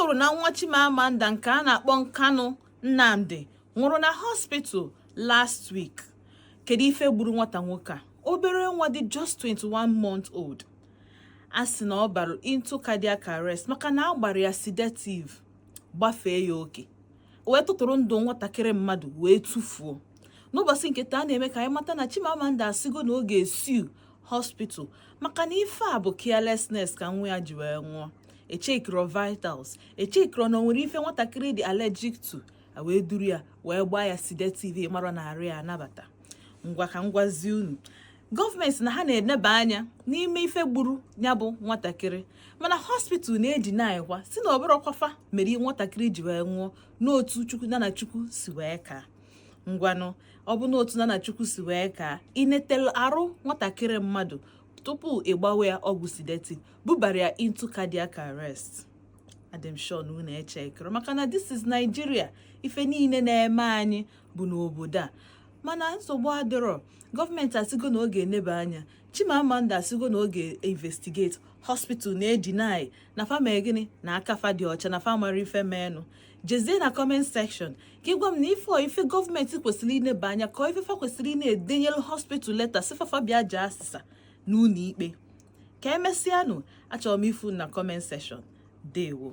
nụrụ na nwa Chimamanda nke a na-akpọ Nkanụ Nnamdi nwụrụ na hospital last week. Kedu ife gburu nwata nwoke a? Obere nwa dị just 21 months old. A sị na ọ bara into cardiac arrest maka na agbara ya sedative, gbafee ya oke, wee tụtụrụ ndụ nwatakịrị mmadụ wee tụfuo. N'ụbọchị nke taa na-eme ka anyị mata na Chimamanda asigo na oge esiu hospital maka na ife a bụ carelessness ka nwa ya ji wee nwụọ. Echekiro vitals, echekiro na onwere ife nwatakịrị dị allergic to, wee duru ya wee gbaa ya sedative mara na arụ ya anabata. Ngwa ka ngwazi unu, gọọmenti na ha na-eneba anya n'ime ife gburu ya bụ nwatakịrị, mana hospital na-eji na-ekwa si na ọbụrọkwafa mere nwatakịrị ji wee nwụọ n'otu Chukwu na Chukwu si wee kaa. Ngwanụ, ọ bụ n'otu na Chukwu si wee kaa, inetel arụ nwatakịrị mmadụ tupu ịgbawe ya ọgwụ sedative, bubara ya into cardiac arrest. Adịm sure na unu echekere maka na this is Nigeria. Ife niile na-eme anyị bụ n'obodo a, mana nsogbu adịrọ. Gọọmenti asigo na oge eneba anya, Chimamanda asigo na oge investigate, hospital na-eji na fama gịnị na akafa dị ọcha na famara ife menụ. Jezie na comment section ka ịgwa m na ife gọọmenti kwesịrị ineba anya ka ifefa kwesịrị na-edenyelu hospital leta sifafa bịa jee asịsa n'ụlọ ikpe. Ka emesịanụ, achọrọ m ifu na comment section. Dewo.